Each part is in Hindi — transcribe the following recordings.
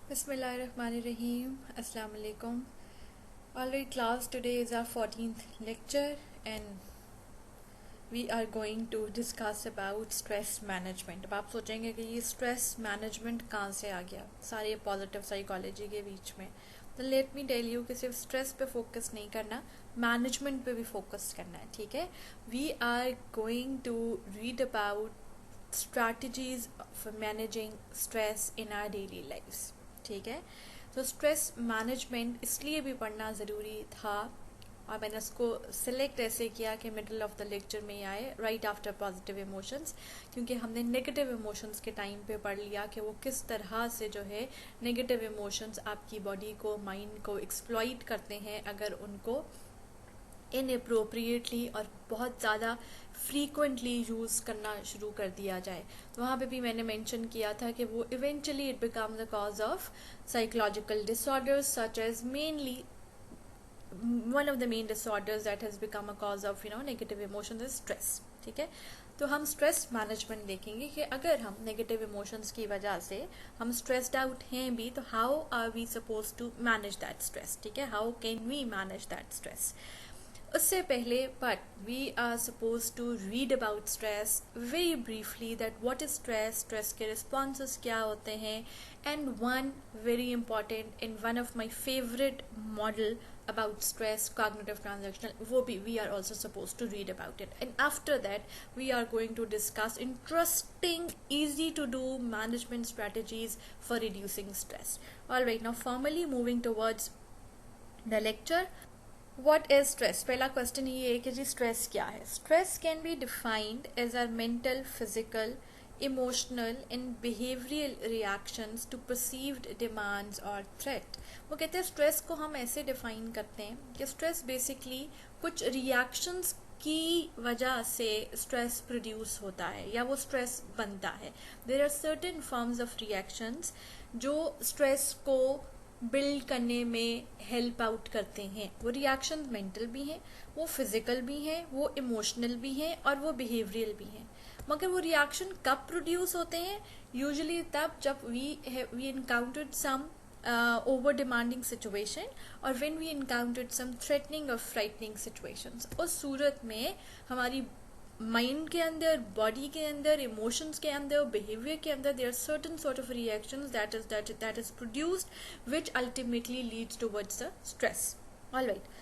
Bismillahirrahmanirrahim. Assalamu alaikum. Alright class, today is our 14th lecture and we are going to discuss about stress management. अब आप सोचेंगे कि ये stress management कहाँ से आ गया सारी पॉजिटिव साइकोलॉजी के बीच में. तो लेट मी टेल यू कि सिर्फ स्ट्रेस पे फोकस नहीं करना, मैनेजमेंट पे भी फोकस करना है. ठीक है, we are going to read about strategies for managing stress in our daily lifes. ठीक है, तो स्ट्रेस मैनेजमेंट इसलिए भी पढ़ना ज़रूरी था और मैंने उसको सिलेक्ट ऐसे किया कि मिडल ऑफ द लेक्चर में आए राइट आफ्टर पॉजिटिव इमोशंस, क्योंकि हमने नेगेटिव इमोशंस के टाइम पे पढ़ लिया कि वो किस तरह से जो है नेगेटिव इमोशंस आपकी बॉडी को, माइंड को एक्सप्लॉइट करते हैं अगर उनको इनअप्रोप्रिएटली और बहुत ज़्यादा फ्रीक्वेंटली यूज़ करना शुरू कर दिया जाए. तो वहाँ पे भी मैंने मेंशन किया था कि वो eventually it become the cause of psychological disorders such as mainly one of the main disorders that has become a cause of negative emotions is stress. ठीक है, तो हम स्ट्रेस मैनेजमेंट देखेंगे कि अगर हम नेगेटिव इमोशंस की वजह से हम स्ट्रेस्ड आउट हैं भी तो how are we suppose to manage that stress. ठीक है, how can we manage that stress. उससे पहले but we are suppose to read about stress very briefly, that what is stress, stress के रिस्पॉन्सेस क्या होते हैं, and one very important in one of my favourite model about stress, cognitive transactional, wo bhi we are also supposed to read about it. And after that we are going to discuss interesting easy to do management strategies for reducing stress. All right, now formally moving towards the lecture. What is stress? पहला क्वेश्चन ये है कि जी स्ट्रेस क्या है. Stress can be defined as are mental, physical, emotional and behavioural reactions to perceived demands और थ्रेट. वो कहते हैं स्ट्रेस को हम ऐसे डिफाइन करते हैं कि स्ट्रेस बेसिकली कुछ रिएक्शंस की वजह से स्ट्रेस प्रोड्यूस होता है या वो स्ट्रेस बनता है. There are certain forms of reactions जो स्ट्रेस को बिल्ड करने में हेल्प आउट करते हैं. वो रिएक्शन मेंटल भी हैं, वो फिजिकल भी हैं, वो इमोशनल भी हैं और वो बिहेवियरल भी हैं. मगर वो रिएक्शन कब प्रोड्यूस होते हैं? यूजुअली तब जब we encountered some over demanding situation और when we encountered some threatening और फ्राइटनिंग सिचुएशंस. उस सूरत में हमारी माइंड के अंदर, बॉडी के अंदर, इमोशंस के अंदर, बिहेवियर के अंदर there are certain sort of reactions that is produced which ultimately leads towards the stress. Alright,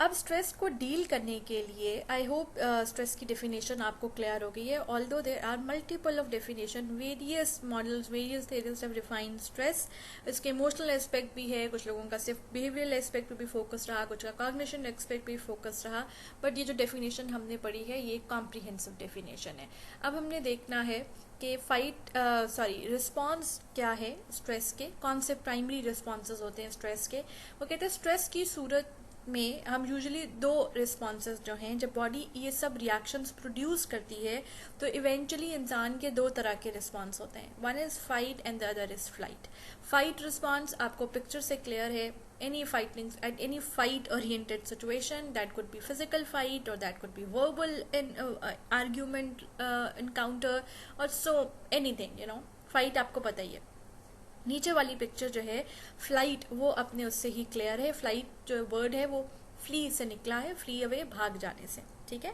अब स्ट्रेस को डील करने के लिए आई होप स्ट्रेस की डेफिनेशन आपको क्लियर हो गई है. Although there are multiple of definition, various models, various theories have defined stress. इसके इमोशनल एस्पेक्ट भी है, कुछ लोगों का सिर्फ बिहेवियरल एस्पेक्ट पे भी फोकस रहा, कुछ का कॉग्निशन एस्पेक्ट पे भी फोकस रहा. बट ये जो डेफिनेशन हमने पढ़ी है ये कॉम्प्रिहेंसिव डेफिनेशन है. अब हमने देखना है कि रिस्पॉन्स क्या है स्ट्रेस के, कौन से प्राइमरी रिस्पॉन्सेज होते हैं स्ट्रेस के. वो कहते हैं स्ट्रेस की सूरत में हम यूजुअली दो रिस्पॉन्सेज जो हैं, जब बॉडी ये सब रिएक्शंस प्रोड्यूस करती है तो इवेंचुअली इंसान के दो तरह के रिस्पॉन्स होते हैं. One is fight and the other is flight. Fight response आपको पिक्चर से क्लियर है. any fight oriented situation, that could be physical fight or that could be verbal argument encounter or so anything, fight आपको पता ही है. नीचे वाली पिक्चर जो है फ्लाइट, वो अपने उससे ही क्लियर है. फ्लाइट जो वर्ड है वो फ्ली से निकला है, फ्ली अवे, भाग जाने से. ठीक है,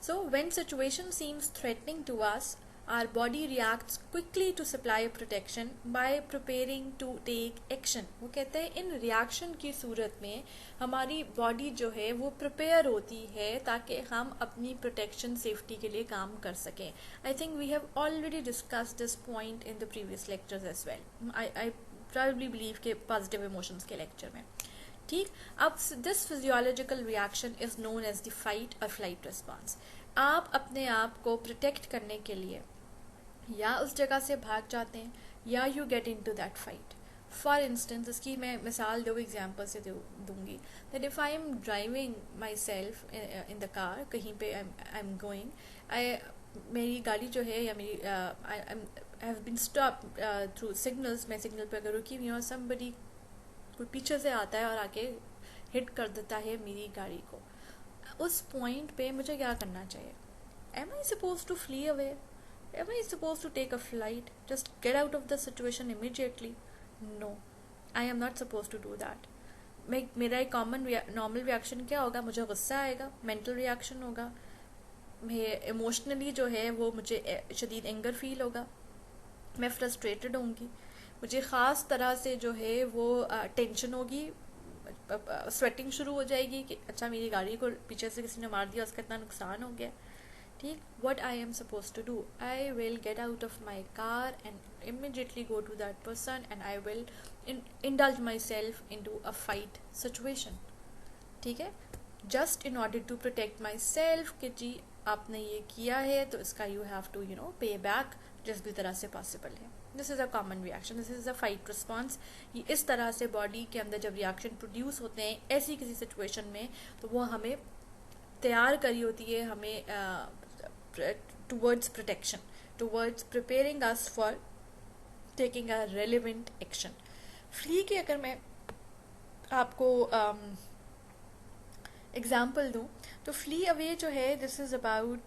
so when situation seems threatening to us, our body reacts quickly to supply protection by preparing to take action. वो कहते हैं इन रिएक्शन की सूरत में हमारी बॉडी जो है वो प्रिपेयर होती है ताकि हम अपनी प्रोटेक्शन, सेफ्टी के लिए काम कर सकें. I think we have already discussed this point in the previous lectures as well. I probably believe के पॉजिटिव इमोशंस के लेक्चर में. ठीक, अब this physiological reaction is known as the fight or flight response. आप अपने आप को प्रोटेक्ट करने के लिए या उस जगह से भाग जाते हैं या you get into that fight. For instance, इसकी मैं मिसाल दो एग्जाम्पल से दूंगी. That if I am driving myself in the car, कहीं पे आई एम गोइंग, मेरी गाड़ी जो है या मेरी I have been stop through signals, मैं सिग्नल पर अगर रुकी हुई हूँ, समबडी कोई पीछे से आता है और आके हिट कर देता है मेरी गाड़ी को. उस पॉइंट पे मुझे क्या करना चाहिए? Am I suppose to flee away? Am I supposed to take a flight? Just get out of the situation immediately? No. I am not suppose to do that. मेरा एक कॉमन नॉर्मल रिएक्शन क्या होगा, मुझे गुस्सा आएगा, मेंटल रिएक्शन होगा, मैं इमोशनली जो है वो मुझे शदीद एंगर फील होगा, मैं फ्रस्ट्रेटेड होंगी, मुझे ख़ास तरह से जो है वो टेंशन होगी, स्वेटिंग शुरू हो जाएगी कि अच्छा मेरी गाड़ी को पीछे से किसी ने मार दिया, उसका इतना नुकसान हो गया. ठीक, what I am supposed to do, I will get out of my car and immediately go to that person and I will indulge myself into a fight situation. ठीक है, just in order to protect myself कि जी आपने ये किया है तो इसका you have to pay back जिस भी तरह से possible है. This is a common reaction, this is a fight response. ये इस तरह से बॉडी के अंदर जब रिएक्शन प्रोड्यूस होते हैं ऐसी किसी सिचुएशन में, तो वो हमें तैयार करी होती है, हमें towards protection, towards preparing us for taking a relevant action. Flee की अगर मैं आपको एग्जाम्पल दूँ तो फ्ली अवे जो है दिस इज़ अबाउट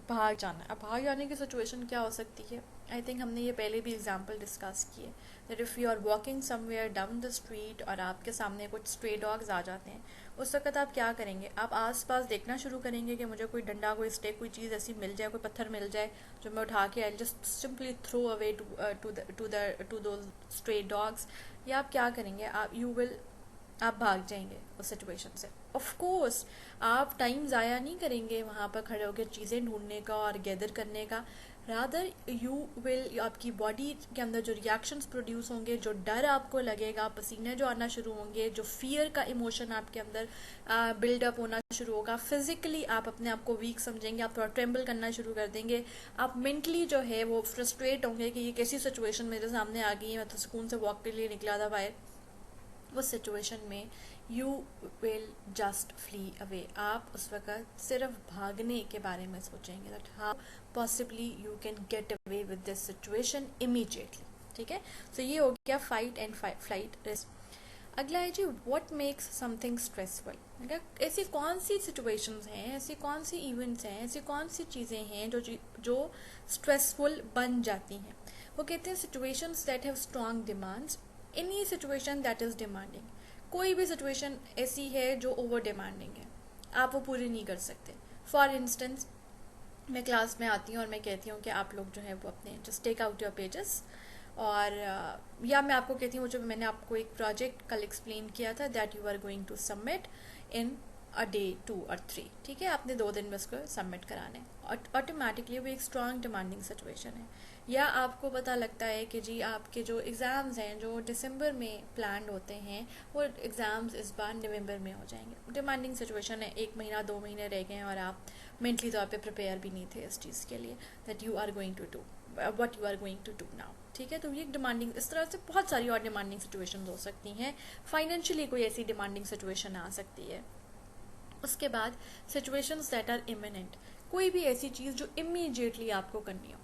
भाग जाना. अब भाग जाने की सिचुएशन क्या हो सकती है, आई थिंक हमने ये पहले भी एग्जाम्पल डिस्कस किए, that if you are walking somewhere down the street और आपके सामने कुछ स्ट्रे डॉग्स आ जाते हैं, उस वक्त आप क्या करेंगे, आप आसपास देखना शुरू करेंगे कि मुझे कोई डंडा, कोई स्टेक, कोई चीज़ ऐसी मिल जाए, कोई पत्थर मिल जाए जो मैं उठा के I just simply throw away to दो स्ट्रे डॉग्स. या आप क्या करेंगे, आप भाग जाएंगे उस सिचुएशन से. ऑफ कोर्स आप टाइम ज़ाया नहीं करेंगे वहाँ पर खड़े होकर चीज़ें ढूंढने का और गैदर करने का. रादर यू विल, आपकी बॉडी के अंदर जो रिएक्शंस प्रोड्यूस होंगे, जो डर आपको लगेगा, पसीने जो आना शुरू होंगे, जो फियर का इमोशन आपके अंदर बिल्डअप होना शुरू होगा, फिजिकली आप अपने आप को वीक समझेंगे, आप थोड़ा ट्रेम्बल करना शुरू कर देंगे, आप मेंटली जो है वो फ्रस्ट्रेट होंगे कि ये कैसी सिचुएशन मेरे सामने आ गई है, मैं तो सुकून से वॉक के लिए निकला था बाहर. उस सिचुएशन में you will just flee away. आप उस वक्त सिर्फ भागने के बारे में सोचेंगे, that how possibly you can get away with this situation immediately. ठीक है, सो ये हो गया फाइट एंड फ्लाइट रिस्क. अगला है जी व्हाट मेक्स समथिंग स्ट्रेसफुल. ऐसी कौन सी सिचुएशंस हैं, ऐसी कौन सी इवेंट्स हैं, ऐसी कौन सी चीज़ें हैं जो स्ट्रेसफुल बन जाती हैं. वो कहते हैं situations that have strong demands, any situation that is demanding. कोई भी सिचुएशन ऐसी है जो ओवर डिमांडिंग है, आप वो पूरी नहीं कर सकते. फॉर इंस्टेंस मैं क्लास में आती हूँ और मैं कहती हूँ कि आप लोग जो है वो अपने just take out your pages, और या मैं आपको कहती हूँ जो मैंने आपको एक प्रोजेक्ट कल एक्सप्लेन किया था that you are going to submit in a day 2 और 3. ठीक है, आपने 2 दिन में उसको सबमिट कराना है. ऑटोमेटिकली वो एक स्ट्रॉन्ग डिमांडिंग सिचुएशन है. या आपको पता लगता है कि जी आपके जो एग्ज़ाम्स हैं जो दिसंबर में प्लान होते हैं वो एग्ज़ाम्स इस बार नवंबर में हो जाएंगे. डिमांडिंग सिचुएशन है, 1 महीना 2 महीने रह गए हैं और आप मेंटली तौर पे प्रिपेयर भी नहीं थे इस चीज़ के लिए that you are going to do what you are going to do now. ठीक है, तो ये डिमांडिंग, इस तरह से बहुत सारी और डिमांडिंग सिचुएशंस हो सकती हैं. फाइनेंशियली कोई ऐसी डिमांडिंग सिचुएशन आ सकती है. उसके बाद सिचुएशंस दैट आर इमिनेंट, कोई भी ऐसी चीज़ जो इमीडिएटली आपको करनी हो,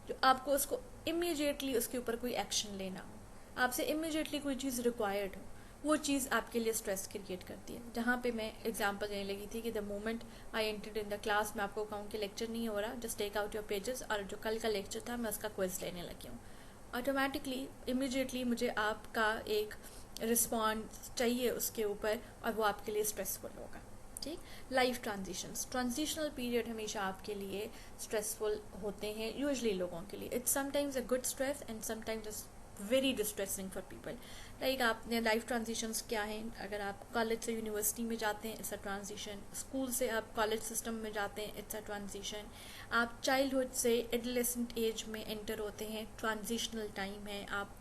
जो आपको उसको इमीडिएटली उसके ऊपर कोई एक्शन लेना हो, आपसे इमीडिएटली कोई चीज़ रिक्वायर्ड हो, वो चीज़ आपके लिए स्ट्रेस क्रिएट करती है. जहाँ पे मैं एग्जांपल देने लगी थी कि the moment I entered in the class, मैं आपको कहूँ कि लेक्चर नहीं हो रहा, just take out your pages, और जो कल का लेक्चर था मैं उसका क्विज लेने लगी हूँ. ऑटोमेटिकली इमीडिएटली मुझे आपका एक रिस्पॉन्स चाहिए उसके ऊपर, और वो आपके लिए स्ट्रेसफुल होगा. ठीक, लाइफ ट्रांजिशनल पीरियड हमेशा आपके लिए स्ट्रेसफुल होते हैं यूजुअली लोगों के लिए. It's sometimes a good stress and sometimes it's very distressing for people. Like आपने लाइफ ट्रांजिशंस क्या हैं, अगर आप कॉलेज से यूनिवर्सिटी में जाते हैं इट्स अ ट्रांजिशन, स्कूल से आप कॉलेज सिस्टम में जाते हैं इट्स अ ट्रांजिशन, आप चाइल्डहुड से एडोलेसेंट एज में एंटर होते हैं, ट्रांजिशनल टाइम है. आप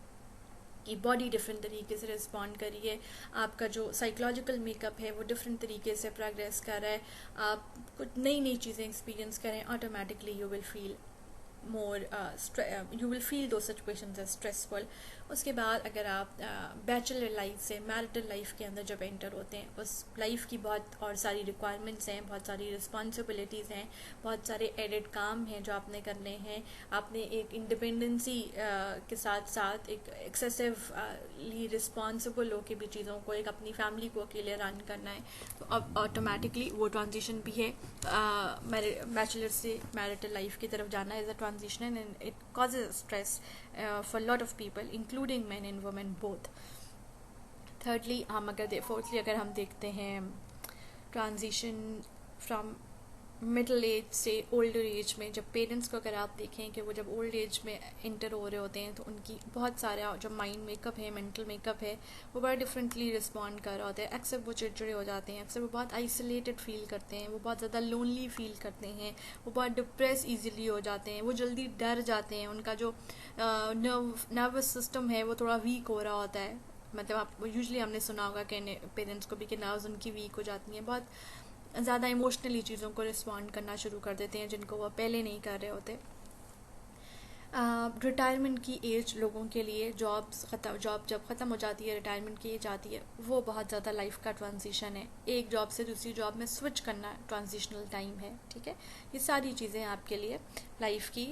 की बॉडी डिफरेंट तरीके से रिस्पॉन्ड कर रही है, आपका जो साइकोलॉजिकल मेकअप है वो डिफरेंट तरीके से प्रोग्रेस कर रहा है, आप कुछ नई नई चीज़ें एक्सपीरियंस करें, automatically you will feel more you will feel दो सिचुएशंस एज स्ट्रेसफुल. उसके बाद अगर आप बैचलर लाइफ से मैरिटल लाइफ के अंदर जब एंटर होते हैं, उस लाइफ की बहुत और सारी रिक्वायरमेंट्स हैं, बहुत सारी रिस्पॉन्सिबिलिटीज़ हैं, बहुत सारे एडेड काम हैं जो आपने करने हैं. आपने एक इंडिपेंडेंसी के साथ साथ एक एक्सेसिवली रिस्पॉन्सिबल होकर भी चीज़ों को, एक अपनी फैमिली को अकेले रन करना है, तो अब ऑटोमेटिकली वो ट्रांजिशन भी है. बैचलर से मैरिटल लाइफ की तरफ जाना is a transition and it causes stress for a lot of people including men and women both. Thirdly fourthly अगर हम देखते हैं ट्रांजिशन फ्रॉम मिडिल एज से ओल्डर एज में, जब पेरेंट्स को अगर आप देखें कि वो जब ओल्ड एज में इंटर हो रहे होते हैं तो उनकी बहुत सारा जो माइंड मेकअप है, मेंटल मेकअप है, वो बड़ा डिफरेंटली रिस्पॉन्ड कर रहा होता है। अक्सर वो चिड़चिड़े हो जाते हैं, अक्सर वो बहुत आइसोलेटेड फील करते हैं, वो बहुत ज़्यादा लोनली फील करते हैं, वो बहुत डिप्रेस ईजिली हो जाते हैं, वो जल्दी डर जाते हैं, उनका जो नर्वस सिस्टम है वो थोड़ा वीक हो रहा होता है। मतलब आप यूजुअली हमने सुना होगा कि पेरेंट्स को भी कि नर्व्स उनकी वीक हो जाती हैं, बहुत ज़्यादा इमोशनली चीज़ों को रिस्पॉन्ड करना शुरू कर देते हैं जिनको वो पहले नहीं कर रहे होते। रिटायरमेंट की एज लोगों के लिए, जॉब जब ख़त्म हो जाती है, रिटायरमेंट की एज आती है, वो बहुत ज़्यादा लाइफ का ट्रांजिशन है। एक जॉब से दूसरी जॉब में स्विच करना ट्रांजिशनल टाइम है, ठीक है। ये सारी चीज़ें आपके लिए लाइफ की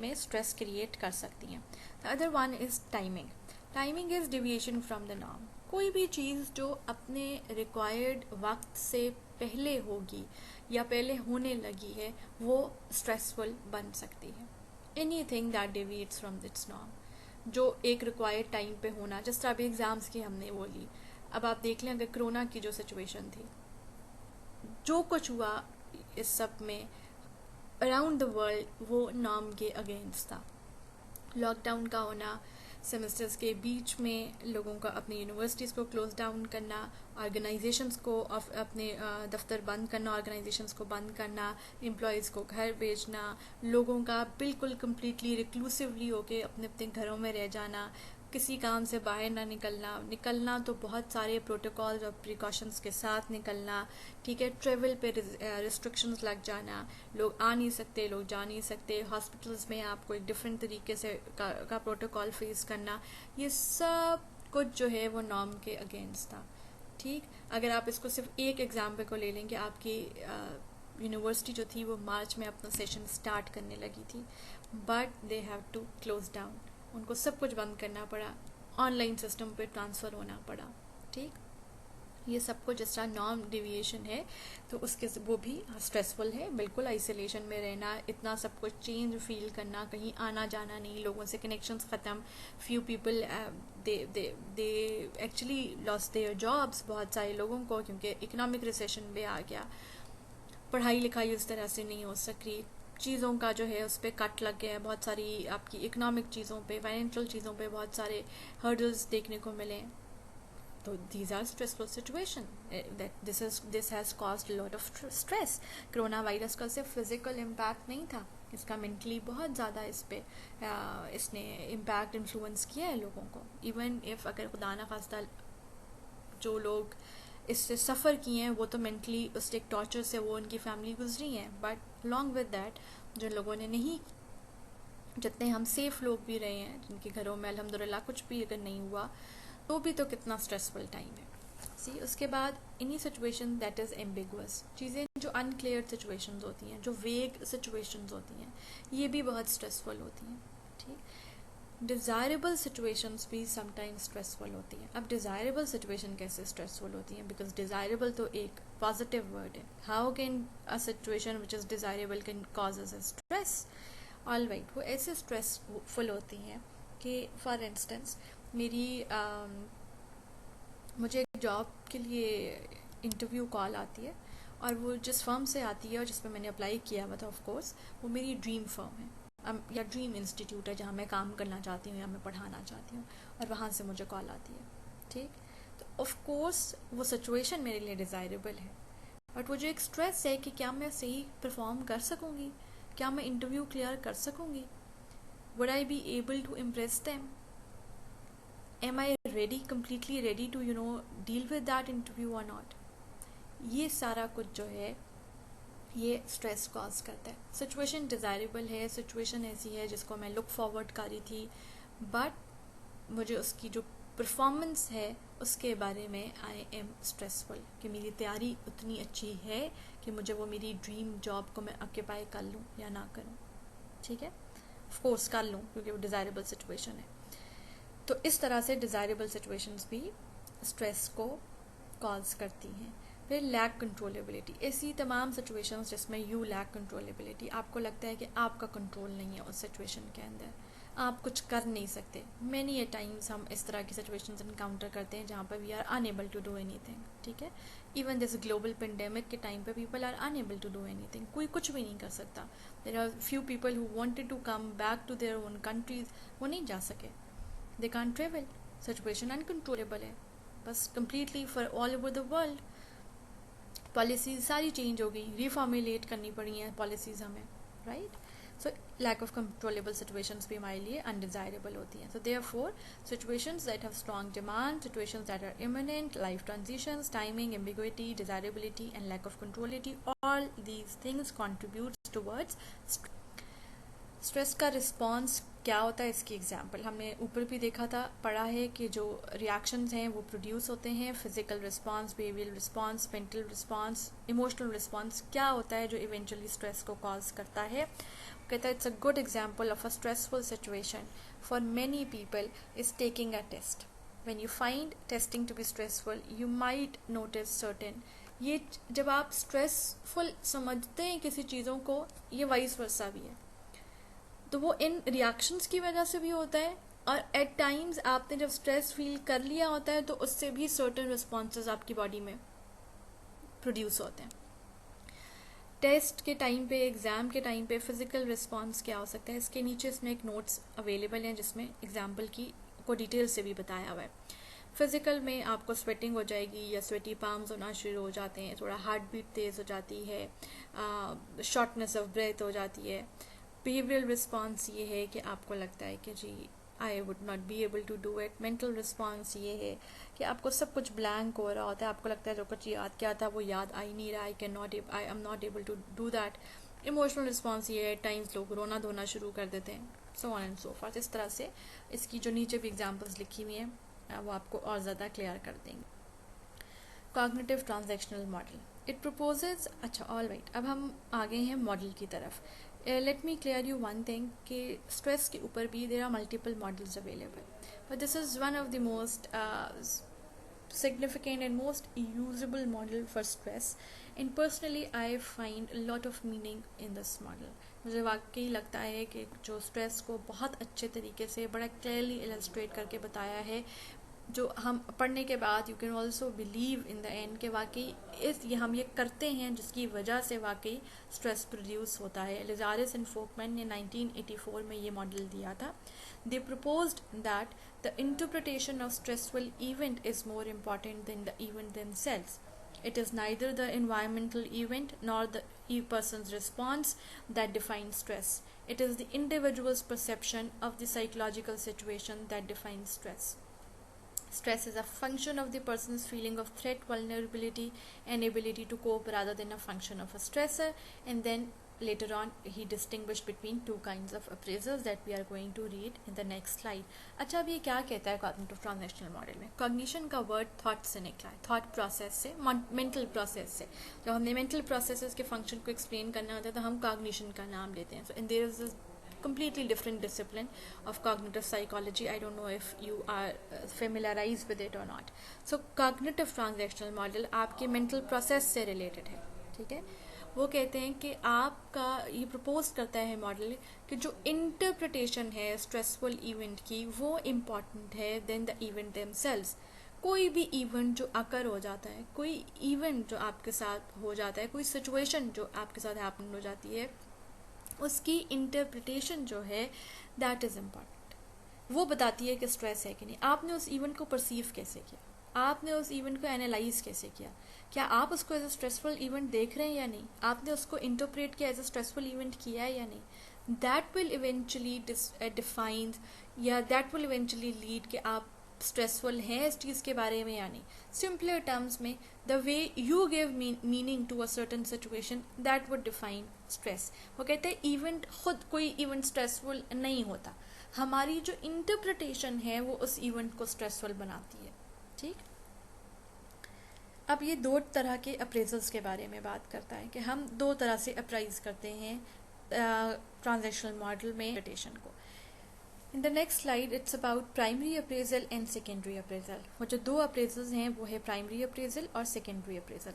में स्ट्रेस क्रिएट कर सकती हैं। The other one is timing. Timing is deviation from the norm. कोई भी चीज़ जो अपने रिक्वायर्ड वक्त से पहले होगी या पहले होने लगी है वो स्ट्रेसफुल बन सकती है। Anything that deviates from its norm, जो एक रिक्वायर्ड टाइम पे होना, जिस तरह अभी एग्ज़ाम्स की हमने वो ली। अब आप देख लें, अगर कोरोना की जो सिचुएशन थी, जो कुछ हुआ इस सब में अराउंड द वर्ल्ड, वो नॉर्म के अगेंस्ट था। लॉकडाउन का होना, सेमेस्टर्स के बीच में लोगों का अपनी यूनिवर्सिटीज़ को क्लोज डाउन करना, ऑर्गेनाइजेशंस को अपने दफ्तर बंद करना, ऑर्गेनाइजेशंस को बंद करना, एम्प्लॉयज़ को घर भेजना, लोगों का बिल्कुल कम्प्लीटली रिक्लूसिवली होके अपने अपने घरों में रह जाना, किसी काम से बाहर ना निकलना तो बहुत सारे प्रोटोकॉल्स और प्रिकॉशंस के साथ निकलना, ठीक है। ट्रेवल पे रिस्ट्रिक्शंस लग जाना, लोग आ नहीं सकते, लोग जा नहीं सकते, हॉस्पिटल्स में आपको एक डिफरेंट तरीके से का प्रोटोकॉल फेस करना, ये सब कुछ जो है वो नॉर्म के अगेंस्ट था, ठीक। अगर आप इसको सिर्फ एक एग्जाम्पल को ले लेंगे, आपकी यूनिवर्सिटी जो थी वो मार्च में अपना सेशन स्टार्ट करने लगी थी, but they have to close down, उनको सब कुछ बंद करना पड़ा, ऑनलाइन सिस्टम पे ट्रांसफ़र होना पड़ा, ठीक। ये सब कुछ जिस तरह नॉर्म डिविएशन है तो उसके वो भी स्ट्रेसफुल है, बिल्कुल आइसोलेशन में रहना, इतना सब कुछ चेंज फील करना, कहीं आना जाना नहीं, लोगों से कनेक्शंस ख़त्म। Few people they actually lost their jobs, बहुत सारे लोगों को, क्योंकि इकोनॉमिक रिसेशन भी आ गया, पढ़ाई लिखाई उस तरह से नहीं हो सकी, चीज़ों का जो है उस पर कट लग गया है, बहुत सारी आपकी इकोनॉमिक चीज़ों पे, फाइनेंशियल चीज़ों पे बहुत सारे हर्डल्स देखने को मिले। तो these are stressful situation that this has caused a lot of stress। Corona virus का सिर्फ फिजिकल इम्पैक्ट नहीं था, इसका मेंटली बहुत ज़्यादा इस पे इसने इम्पैक्ट इन्फ्लुएंस किया है लोगों को। इवन इफ़ अगर खुदा ना खास्ता जो लोग इससे सफ़र किए हैं वो तो मेंटली उस एक टॉर्चर से वो उनकी फैमिली गुजरी है, बट अलॉन्ग विद दैट जिन लोगों ने नहीं, जितने हम सेफ लोग भी रहे हैं, जिनके घरों में अल्हम्दुलिल्लाह कुछ भी अगर नहीं हुआ, तो भी तो कितना स्ट्रेसफुल टाइम है। सी उसके बाद इन्हीं सिचुएशन दैट इज़ एम्बिगुअस, चीज़ें जो अनक्लियर सिचुएशंस होती हैं, जो वेग सिचुएशंस होती हैं, ये भी बहुत स्ट्रेसफुल होती हैं, ठीक। डिज़ायरेबल सिचुएशंस भी समटाइम्स स्ट्रेसफुल होती हैं। अब डिज़ायरेबल सिचुएशन कैसे स्ट्रेसफुल होती हैं, बिकॉज डिज़ायरेबल तो एक पॉजिटिव वर्ड है। How can a situation which is desirable can causes a stress? All right, वो ऐसे स्ट्रेसफुल होती हैं कि फॉर इंस्टेंस मुझे जॉब के लिए इंटरव्यू कॉल आती है, और वो जिस फर्म से आती है और जिस पर मैंने अप्लाई किया हुआ था, ऑफ कोर्स वो मेरी ड्रीम फर्म है, या ड्रीम इंस्टीट्यूट है जहाँ मैं काम करना चाहती हूँ या मैं पढ़ाना चाहती हूँ, और वहाँ से मुझे कॉल आती है, ठीक। तो ऑफ कोर्स वो सिचुएशन मेरे लिए डिज़ायरेबल है, बट वो जो एक स्ट्रेस है कि क्या मैं सही परफॉर्म कर सकूँगी, क्या मैं इंटरव्यू क्लियर कर सकूँगी, would I be able to impress them, am I completely ready to deal with that interview or not? ये सारा कुछ जो है ये स्ट्रेस कॉज करता है। सिचुएशन डिज़ायरेबल है, सिचुएशन ऐसी है जिसको मैं लुक फॉरवर्ड कर रही थी, बट मुझे उसकी जो परफॉर्मेंस है उसके बारे में आई एम स्ट्रेसफुल, कि मेरी तैयारी उतनी अच्छी है कि मुझे वो मेरी ड्रीम जॉब को मैं ऑक्यूपाई कर लूँ या ना करूँ, ठीक है। ऑफ कोर्स कर लूँ क्योंकि वो डिज़ायरेबल सिचुएशन है। तो इस तरह से डिज़ायरेबल सिचुएशंस भी स्ट्रेस को कॉज करती हैं। फिर लैक कंट्रोलेबिलिटी, ऐसी तमाम सिचुएशंस जिसमें यू लैक कंट्रोलेबिलिटी, आपको लगता है कि आपका कंट्रोल नहीं है उस सिचुएशन के अंदर, आप कुछ कर नहीं सकते. मैनी ए टाइम्स हम इस तरह की सिचुएशंस इनकाउंटर करते हैं जहाँ पर we are unable to do anything. ठीक है, इवन दिस ग्लोबल पेंडेमिक के टाइम पे people are unable to do anything. कोई कुछ भी नहीं कर सकता. There are few people who wanted to come back to their own countries, वो नहीं जा सके. They can't travel. Situation uncontrollable है बस completely for all over the world. Policies सारी चेंज हो गई, रिफॉर्मुलेट करनी पड़ी हैं पॉलिसीज हमें, right. So lack of controllable situations भी हमारे लिए अनडिजायरेबल होती हैं. So therefore situations that have strong demand, situations that are imminent, life transitions, timing, ambiguity, desirability and lack of controllability, all these things contributes towards stress. का रिस्पॉन्स क्या होता है, इसकी एग्जाम्पल हमने ऊपर भी देखा था, पढ़ा है कि जो रिएक्शंस हैं वो प्रोड्यूस होते हैं. Physical response, behavioural response, mental response, emotional response. क्या होता है जो इवेंचुअली स्ट्रेस को कॉज करता है. कहता है it's a good example of a stressful situation for many people is taking a test. When you find testing to be stressful you might notice certain. ये जब आप स्ट्रेसफुल समझते हैं किसी चीज़ों को, ये वाइस वर्सा भी है, तो वो इन रिएक्शंस की वजह से भी होता है. और एट टाइम्स आपने जब स्ट्रेस फील कर लिया होता है तो उससे भी सर्टेन रिस्पॉन्सेज आपकी बॉडी में प्रोड्यूस होते हैं. टेस्ट के टाइम पे, एग्ज़ाम के टाइम पे फिजिकल रिस्पॉन्स क्या हो सकता है, इसके नीचे इसमें एक नोट्स अवेलेबल हैं जिसमें एग्जाम्पल की को डिटेल से भी बताया हुआ है. फिजिकल में आपको स्वेटिंग हो जाएगी या स्वेटी पाम्स होना शुरू हो जाते हैं, थोड़ा हार्ट बीट तेज़ हो जाती है, शॉर्टनेस ऑफ ब्रेथ हो जाती है. बिहेवियरल रिस्पॉन्स ये है कि आपको लगता है कि जी I would not be able to do it. Mental response ये है कि आपको सब कुछ ब्लैंक हो रहा होता है, आपको लगता है जो कुछ याद किया था वो याद आ ही नहीं रहा. I am not able to do that. Emotional response ये है, टाइम्स लोग रोना धोना शुरू कर देते हैं, सो ऑन एंड सो फॉर्थ. इस तरह से इसकी जो नीचे भी एग्जाम्पल्स लिखी हुई हैं वो आपको और ज़्यादा क्लियर कर देंगे. Cognitive transactional model it proposes. अच्छा ऑल राइट, अब हम आगे हैं मॉडल की तरफ. Let me clear you one thing कि स्ट्रेस के ऊपर भी there are multiple models available, but this is one of the most significant and most usable model for stress, and personally I find a lot of meaning in this model. मुझे वाकई लगता है कि जो स्ट्रेस को बहुत अच्छे तरीके से बड़ा क्लियरली इलस्ट्रेट करके बताया है, जो हम पढ़ने के बाद you can also believe in the end के वाकई ये हम ये करते हैं जिसकी वजह से वाकई स्ट्रेस प्रोड्यूस होता है. लिजारिस एंड फोकमैन ने 1984 में ये मॉडल दिया था. They proposed that the interpretation of stressful event is more important than the event themselves. It is neither the environmental event nor the person's response that defines stress. It is the individual's perception of the psychological situation that defines stress. Stress is a function of the person's feeling of threat, vulnerability, and ability to cope rather than a function of a stressor. And then later on he distinguished between two kinds of appraisals that we are going to read in the next slide. अच्छा, अब ये क्या कहता है कॉग्निटिव ट्रांजैक्शनल मॉडल में. कॉग्निशन का वर्ड थॉट से निकला है, थॉट प्रोसेस से, मेंटल प्रोसेस से. जब हमने मेंटल प्रोसेसेस के फंक्शन को एक्सप्लेन करना होता है तो हम कॉग्निशन का नाम लेते हैं. So and there is completely different discipline of cognitive psychology. I don't know if you are familiarized with it or not. So cognitive transactional model आपके mental process से related है. ठीक है, वो कहते हैं कि आपका ये प्रपोज करता है मॉडल कि जो इंटरप्रिटेशन है स्ट्रेसफुल इवेंट की वो इम्पॉर्टेंट है देन द इवेंट देमसेल्व्स. कोई भी इवेंट जो अकर हो जाता है, कोई इवेंट जो आपके साथ हो जाता है, कोई सिचुएशन जो आपके साथ हैपन हो जाती है, उसकी इंटरप्रिटेशन जो है दैट इज़ इम्पॉर्टेंट. वो बताती है कि स्ट्रेस है कि नहीं. आपने उस इवेंट को परसीव कैसे किया, आपने उस इवेंट को एनालाइज कैसे किया, क्या आप उसको एज अ स्ट्रेसफुल इवेंट देख रहे हैं या नहीं, आपने उसको इंटरप्रेट किया एज अ स्ट्रेसफुल इवेंट किया है या नहीं. दैट विल इवेंचुअली डिफाइन या दैट विल इवेंचुअली लीड कि आप स्ट्रेसफुल हैं इस चीज़ के बारे में या नहीं. सिंपलर टर्म्स में the way you give meaning to a certain situation that would define stress. वो कहते हैं इवेंट खुद कोई इवेंट स्ट्रेसफुल नहीं होता, हमारी जो इंटरप्रिटेशन है वो उस इवेंट को स्ट्रेसफुल बनाती है. ठीक, अब ये दो तरह के अप्रेजल्स के बारे में बात करता है कि हम दो तरह से अप्राइज करते हैं ट्रांजैक्शनल मॉडल में इंटरप्रिटेशन को. In the next slide it's about primary appraisal and secondary appraisal. वो जो दो अप्रेजल्स हैं वो है प्राइमरी अप्रेजल और सेकेंडरी अप्रेजल.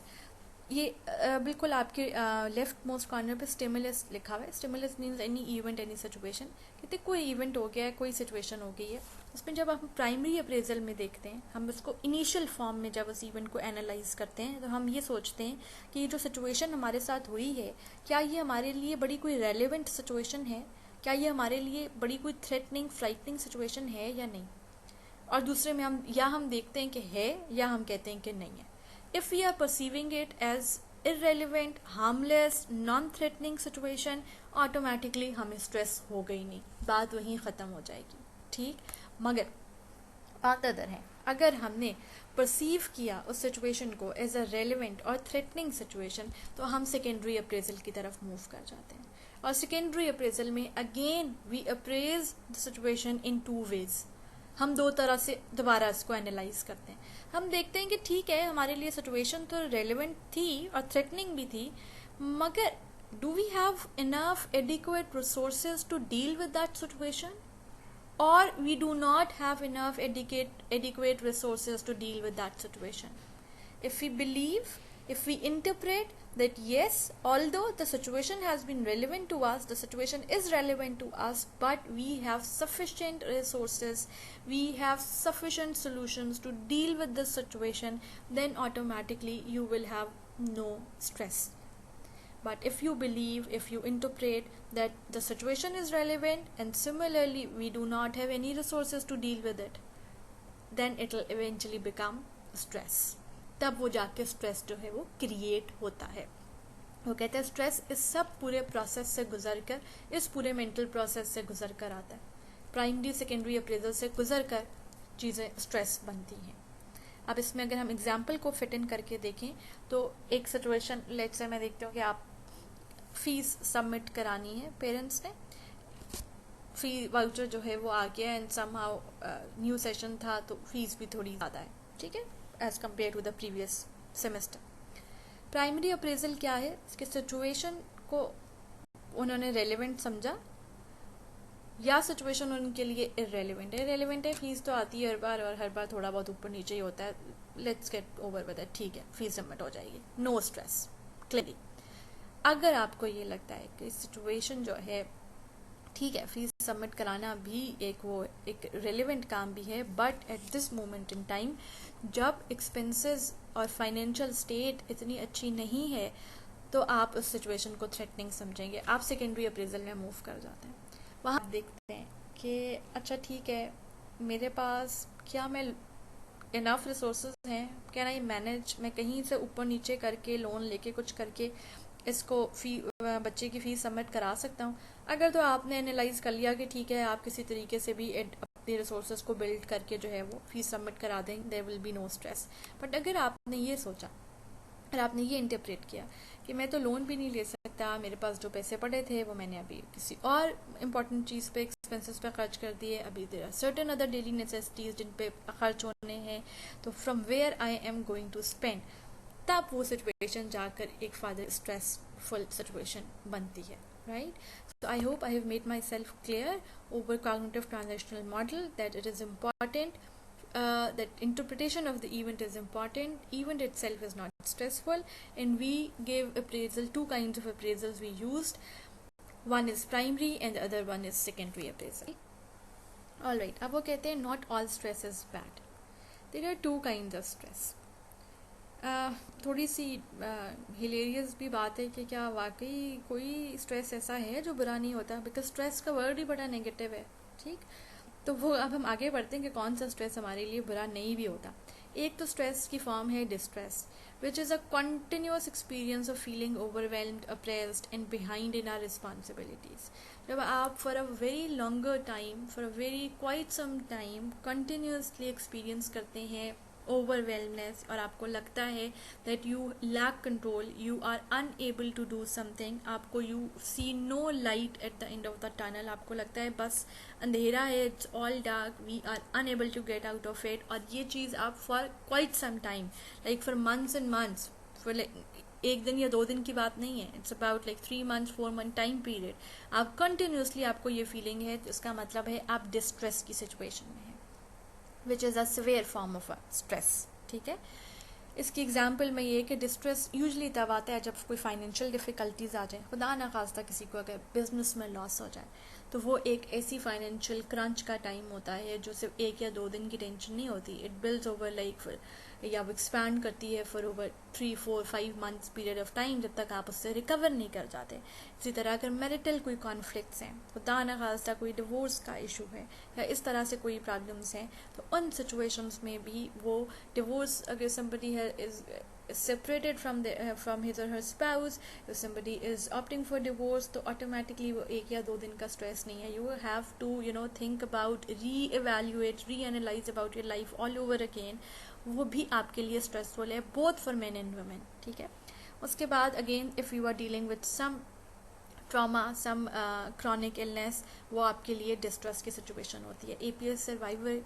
ये बिल्कुल आपके लेफ्ट मोस्ट कॉर्नर पे स्टिमुलस लिखा हुआ है. Stimulus means any event, any situation. कहते कोई इवेंट हो गया है, कोई सिचुएशन हो गई है, उसमें जब हम प्राइमरी अप्रेजल में देखते हैं, हम उसको इनिशियल फॉर्म में जब उस इवेंट को एनालाइज करते हैं, तो हम ये सोचते हैं कि ये जो सिचुएशन हमारे साथ हुई है, क्या ये हमारे लिए बड़ी कोई रेलिवेंट सिचुएशन है, क्या ये हमारे लिए बड़ी कोई थ्रेटनिंग, फ्राइटनिंग सिचुएशन है या नहीं. और दूसरे में हम देखते हैं कि है, या हम कहते हैं कि नहीं है. If we are perceiving it as irrelevant, harmless, non-threatening situation, automatically हमें स्ट्रेस हो गई नहीं, बात वहीं ख़त्म हो जाएगी. ठीक. मगर ऑन द अदर है, अगर हमने परसीव किया उस सिचुएशन को एज अ रेलिवेंट और थ्रेटनिंग सिचुएशन, तो हम सेकेंडरी अप्रेजल की तरफ मूव कर जाते हैं. और सेकेंडरी अप्रेजल में again we appraise the situation in two ways. हम दो तरह से दोबारा इसको एनालाइज करते हैं. हम देखते हैं कि ठीक है, हमारे लिए सिचुएशन तो रेलेवेंट थी और थ्रेटनिंग भी थी, मगर do we have enough adequate resources to deal with that situation, or we do not have enough adequate resources to deal with that situation. If we believe, if we interpret that yes, although the situation has been relevant to us, the situation is relevant to us, but we have sufficient resources, we have sufficient solutions to deal with this situation, then automatically you will have no stress. But if you believe, if you interpret that the situation is relevant and similarly we do not have any resources to deal with it, then it will eventually become stress. तब वो जाके स्ट्रेस जो है वो क्रिएट होता है. वो कहते हैं स्ट्रेस इस सब पूरे प्रोसेस से गुजर कर, इस पूरे मेंटल प्रोसेस से गुजर कर आता है. प्राइमरी सेकेंडरी अप्रेजल से गुजर कर चीज़ें स्ट्रेस बनती हैं. अब इसमें अगर हम एग्जाम्पल को फिट इन करके देखें, तो एक सिचुएशन लेट्स से मैं देखती हूँ कि आप फीस सबमिट करानी है, पेरेंट्स ने फी वाउचर जो है वो आ गया एंड समहाउ न्यू सेशन था, तो फीस भी थोड़ी ज़्यादा है. ठीक है, as compare to the previous semester. Primary appraisal क्या है, इसके सिचुएशन को उन्होंने रेलिवेंट समझा या सिचुएशन उनके लिए इररेलेवेंट है. इररेलेवेंट है, फीस तो आती है हर बार और हर बार थोड़ा बहुत ऊपर नीचे ही होता है, let's get over with it. ठीक है, फीस सबमिट हो जाएगी, नो स्ट्रेस. क्लियरली अगर आपको ये लगता है कि सिचुएशन जो है ठीक है, फीस सबमिट कराना भी एक रेलिवेंट काम भी है, but at this moment in time जब एक्सपेंसेस और फाइनेंशियल स्टेट इतनी अच्छी नहीं है, तो आप उस सिचुएशन को थ्रेटनिंग समझेंगे. आप सेकेंडरी अप्रेजल में मूव कर जाते हैं. वहाँ देखते हैं कि अच्छा ठीक है, मेरे पास क्या मैं इनफ रिसोर्सेज हैं, कैन आई मैनेज, मैं कहीं से ऊपर नीचे करके लोन लेके कुछ करके इसको बच्चे की फ़ीस सबमिट करा सकता हूँ. अगर तो आपने एनालाइज कर लिया कि ठीक है, आप किसी तरीके से भी अपने रिसोर्सेज को बिल्ड करके जो है वो फ़ीस सबमिट करा दें, there will be no stress. But अगर आपने ये सोचा और आपने ये इंटरप्रेट किया कि मैं तो लोन भी नहीं ले सकता, मेरे पास जो पैसे पड़े थे वो मैंने अभी किसी और इम्पॉर्टेंट चीज़ पे, एक्सपेंसेस पे खर्च कर दिए, अभी there are certain other daily necessities जिन पे खर्च होने हैं, तो from where I am going to spend, तब वो सिचुएशन जाकर एक फादर स्ट्रेसफुल सिचुएशन बनती है. Right. So I hope I have made myself clear over cognitive transactional model that it is important, that interpretation of the event is important, event itself is not stressful, and we gave appraisal, two kinds of appraisals we used. One is primary and the other one is secondary appraisal. Alright, अब वो कहते हैं not all stress is bad. There are two kinds of stress. थोड़ी सी हिलेरियस भी बात है कि क्या वाकई कोई स्ट्रेस ऐसा है जो बुरा नहीं होता, बिकॉज स्ट्रेस का वर्ड ही बड़ा नेगेटिव है. ठीक, तो वो अब हम आगे बढ़ते हैं कि कौन सा स्ट्रेस हमारे लिए बुरा नहीं भी होता. एक तो स्ट्रेस की फॉर्म है distress, which is a continuous experience of feeling overwhelmed, oppressed and behind in our responsibilities. जब आप for a very longer time, for a very quite some time continuously experience करते हैं overwhelmness, और आपको लगता है that you lack control, you are unable to do something, आपको you see no light at the end of the tunnel, आपको लगता है बस अंधेरा है, it's all dark, we are unable to get out of it. और ये चीज़ आप for quite some time, like for months and months, for like एक दिन या 2 दिन की बात नहीं है, it's about like 3 months 4 month time period, आप कंटिन्यूसली आपको ये फीलिंग है, तो इसका मतलब है आप डिस्ट्रेस की सिचुएशन में है, which is a severe form of a stress. ठीक है. इसकी एग्जांपल में ये कि डिस्ट्रेस यूजली तब आता है जब कोई फाइनेंशियल डिफ़िकल्टीज आ जाए, खुदा ना खास्ता किसी को अगर बिजनेस में लॉस हो जाए, तो वो एक ऐसी फाइनेंशियल क्रंच का टाइम होता है जो सिर्फ 1 या 2 दिन की टेंशन नहीं होती, इट बिल्ड्स ओवर लाइक या वो एक्सपैंड करती है for over 3 4 5 months period of time, जब तक आप उससे रिकवर नहीं कर जाते। इसी तरह अगर मैरिटल कोई कॉन्फ्लिक्ट्स हैं, खुदा ना खास्ता कोई डिवोर्स का इशू है या इस तरह से कोई प्रॉब्लम्स हैं, तो उन सिचुएशंस में भी वो डिवोर्स, अगर somebody is separated from his or her spouse, if somebody is opting for divorce, तो automatically वो 1 या 2 दिन का स्ट्रेस नहीं है। You have to think about, re-evaluate, re-analyze about your life all over again, वो भी आपके लिए स्ट्रेसफुल है, both for men and women, ठीक है। उसके बाद again if you are dealing with some trauma, some chronic illness, वो आपके लिए डिस्ट्रेस की सिचुएशन होती है। APS सर्वाइवर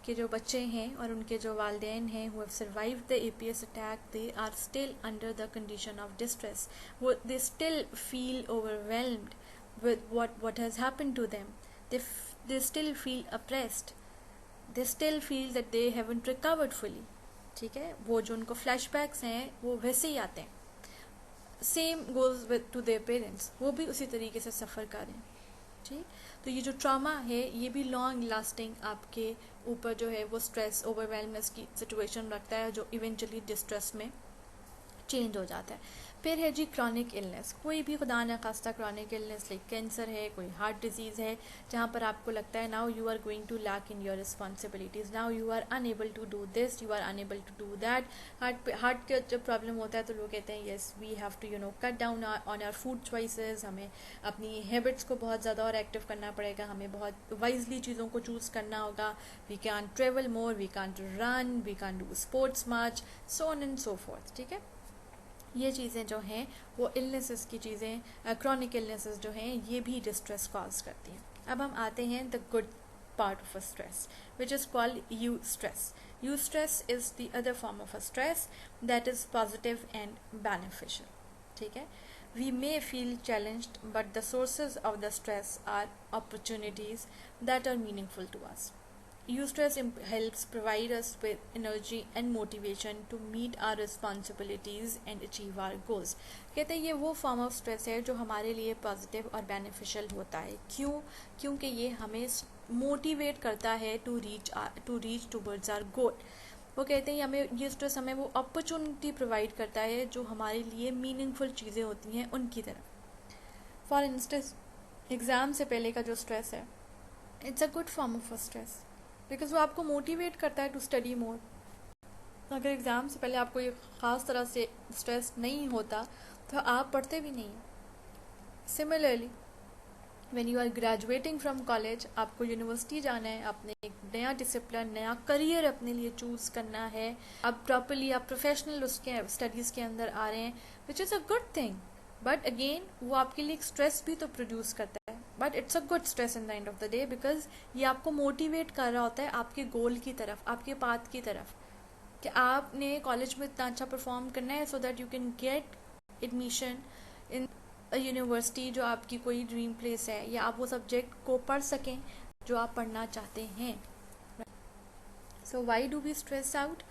के जो बच्चे हैं और उनके जो वालिदैन हैं who have survived the APS attack, they are still under the condition of distress. वो they still feel overwhelmed with what has happened to them. They still feel oppressed. They still feel that they haven't recovered fully. ठीक है, वो जो उनको फ्लैशबैक्स हैं वो वैसे ही आते हैं। Same goes with to their parents, वो भी उसी तरीके से सफ़र करें। ठीक, तो ये जो ट्रॉमा है ये भी लॉन्ग लास्टिंग आपके ऊपर जो है वो स्ट्रेस, ओवरवेलनेस की सिचुएशन रखता है, जो इवेंचुअली डिस्ट्रेस में चेंज हो जाता है। फिर है जी क्रॉनिक इलनेस, कोई भी खुदा न खास्ता क्रॉनिक इलनेस लाइक कैंसर है, कोई हार्ट डिजीज़ है, जहाँ पर आपको लगता है now you are going to lack in your responsibilities, now you are unable to do this, you are unable to do that. Heart का जब प्रॉब्लम होता है तो लोग कहते हैं yes we have to cut down on our food choices, हमें अपनी हैबिट्स को बहुत ज़्यादा और एक्टिव करना पड़ेगा, हमें बहुत वाइजली चीज़ों को चूज़ करना होगा, we can travel more, we can run, we can do sports much, so on and so forth. ठीक है, ये चीज़ें जो हैं वो इलनेसेस की चीज़ें, क्रॉनिक इलनेसेस जो हैं ये भी डिस्ट्रेस कॉज करती हैं। अब हम आते हैं the good part of a stress, which is called eustress. Eustress is the other form of a stress that is positive and beneficial. ठीक है, we may feel challenged, but the sources of the stress are opportunities that are meaningful to us. Eustress helps provide us with energy and motivation to meet our responsibilities and achieve our goals. कहते हैं ये वो फॉर्म ऑफ स्ट्रेस है जो हमारे लिए पॉजिटिव और बेनिफिशियल होता है। क्यों? क्योंकि ये हमें मोटिवेट करता है to reach towards our goal. वो कहते हैं हमें ये स्ट्रेस हमें वो अपॉर्चुनिटी प्रोवाइड करता है जो हमारे लिए मीनिंगफुल चीज़ें होती हैं उनकी तरफ। फॉर इंस्टेंस एग्ज़ाम से पहले का जो स्ट्रेस है, it's a good form of a stress because वो आपको मोटिवेट करता है टू स्टडी मोर। अगर एग्ज़ाम से पहले आपको ये ख़ास तरह से स्ट्रेस नहीं होता तो आप पढ़ते भी नहीं। Similarly when you are graduating from college, आपको यूनिवर्सिटी जाना है, आपने एक नया डिसिप्लिन, नया करियर अपने लिए चूज़ करना है, अब प्रॉपरली आप प्रोफेशनल उसके स्टडीज़ के अंदर आ रहे हैं, विच is a good thing, but again वो आपके लिए एक स्ट्रेस भी तो प्रोड्यूस करता है, but it's a good stress in the end of the day because ये आपको मोटिवेट कर रहा होता है आपके गोल की तरफ, आपके पाथ की तरफ, कि आपने कॉलेज में इतना अच्छा परफॉर्म करना है so that you can get admission in university जो आपकी कोई ड्रीम प्लेस है, या आप वो सब्जेक्ट को पढ़ सकें जो आप पढ़ना चाहते हैं। So why do we stress out?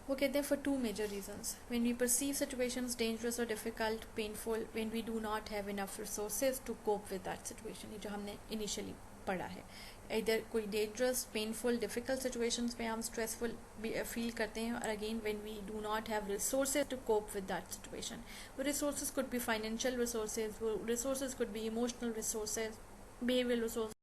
वो कहते हैं for 2 major reasons. When we perceive situations dangerous और difficult, painful, when we do not have enough resources to cope with that situation, ये जो हमने इनिशियली पढ़ा है, इधर कोई डेंजरस, पेनफुल, डिफिकल्ट सिचुएशंस में हम स्ट्रेसफुल फील करते हैं, और again when we do not have resources to cope with that situation. वो resources could be financial resources, वो resources could be emotional resources, behavioural resources,